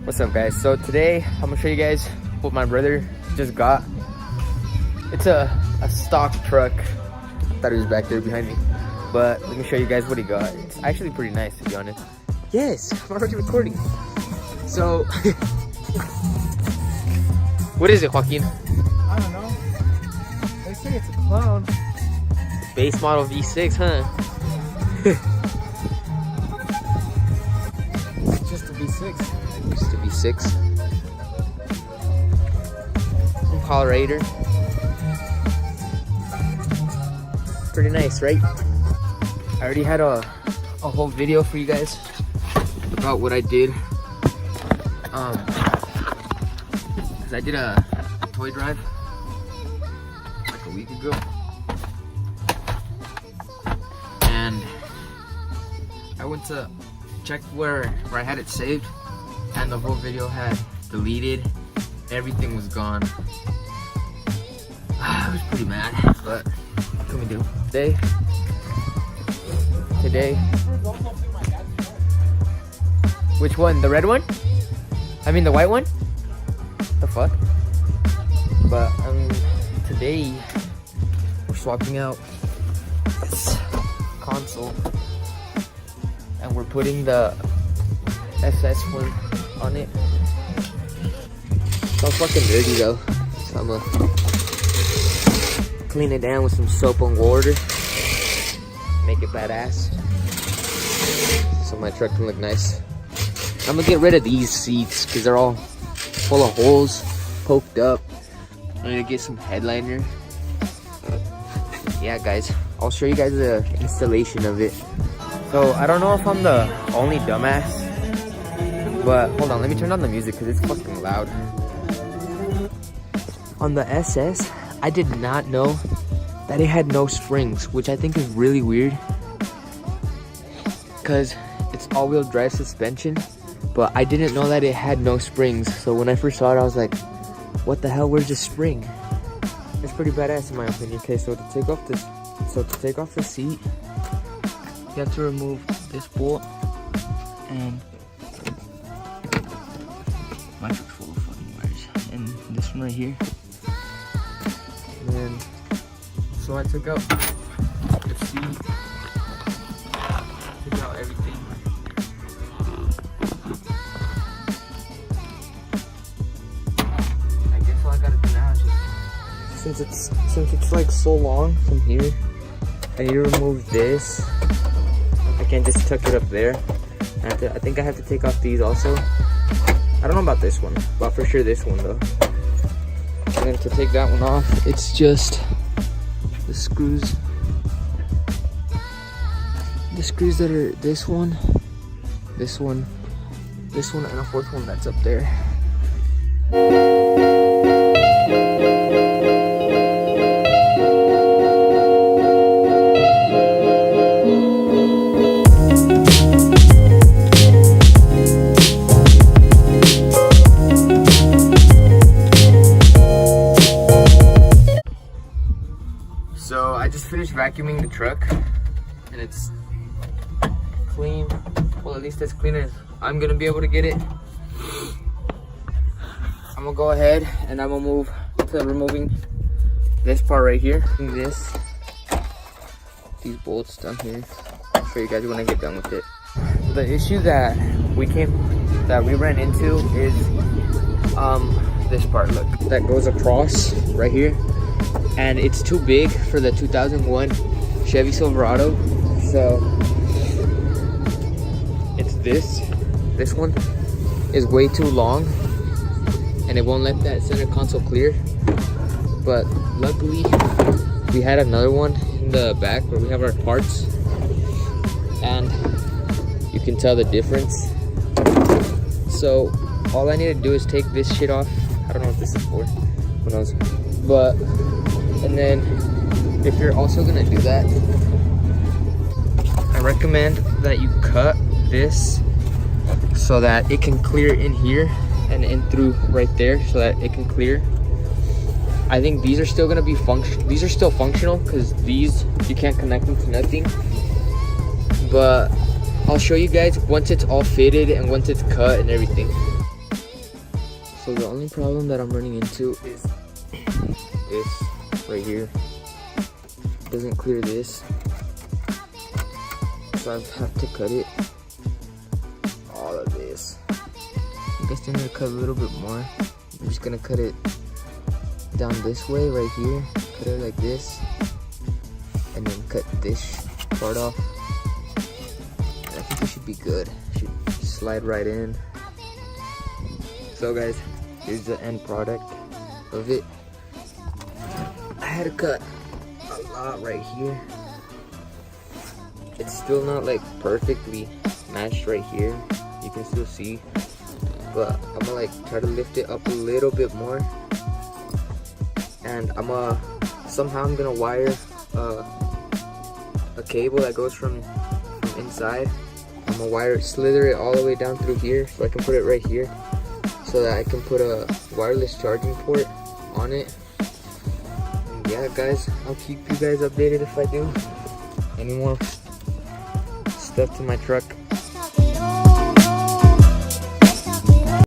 What's up, guys? So today I'm gonna show you guys what my brother just got. It's a stock truck. I thought he was back there behind me, but let me show you guys what he got. It's actually pretty nice, to be honest. Yes, I'm already recording. So what is it, Joaquin? I don't know. They say it's a clown. Base model V6, huh? It's just a V6. Used to be 6. From Colorado. Pretty nice, right? I already had a whole video for you guys about what I did. Cause I did a toy drive like a week ago, and I went to check where I had it saved, and the whole video had deleted. Everything was gone. I was pretty mad, but what can we do? Today. Which one? The red one? I mean the white one? The fuck? But today we're swapping out this console and we're putting the SS one on it. It's all fucking dirty though, so I'm gonna clean it down with some soap and water, make it badass, so my truck can look nice. I'm gonna get rid of these seats because they're all full of holes, poked up. I need to get some headliner. Yeah, guys, I'll show you guys the installation of it. So I don't know if I'm the only dumbass, but hold on, let me turn on the music because it's fucking loud. On the SS, I did not know that it had no springs, which I think is really weird because it's all-wheel drive suspension, but I didn't know that it had no springs. So when I first saw it, I was like, what the hell, where's the spring? It's pretty badass in my opinion. Okay, so to take off the seat, you have to remove this bolt, and my truck's full of fucking wires, and this one right here. And then, so I took out the seat, took out everything. I guess all I gotta do now is just, since it's like so long from here, I need to remove this. I can't just tuck it up there. I think I have to take off these also. I don't know about this one, but for sure this one though. And then to take that one off, it's just the screws. The screws that are this one, and a fourth one that's up there. So I just finished vacuuming the truck and it's clean. Well, at least as clean as I'm gonna be able to get it. I'm gonna go ahead and I'm gonna move to removing this part right here. These bolts down here. I'll show you guys when I get done with it. The issue that we ran into is this part, look, that goes across right here. And it's too big for the 2001 Chevy Silverado, so it's this one is way too long and it won't let that center console clear. But luckily we had another one in the back where we have our parts, and you can tell the difference. So all I need to do is take this shit off. I don't know what this is for, who knows, but and then if you're also gonna do that, I recommend that you cut this so that it can clear in here and in through right there, so that it can clear. I think these are still gonna be these are still functional because these, you can't connect them to nothing. But I'll show you guys once it's all fitted and once it's cut and everything. So the only problem that I'm running into is this right here. It doesn't clear this, so I have to cut it. All of this. I guess I'm gonna cut a little bit more. I'm just gonna cut it down this way right here. Cut it like this, and then cut this part off. And I think it should be good. It should slide right in. So guys, here's the end product of it. I had to cut a lot right here. It's still not like perfectly matched right here. You can still see, but I'm gonna like try to lift it up a little bit more. And somehow I'm gonna wire a cable that goes from inside. I'm gonna wire it, slither it all the way down through here so I can put it right here, so that I can put a wireless charging port on it. And yeah guys, I'll keep you guys updated if I do any more stuff to my truck.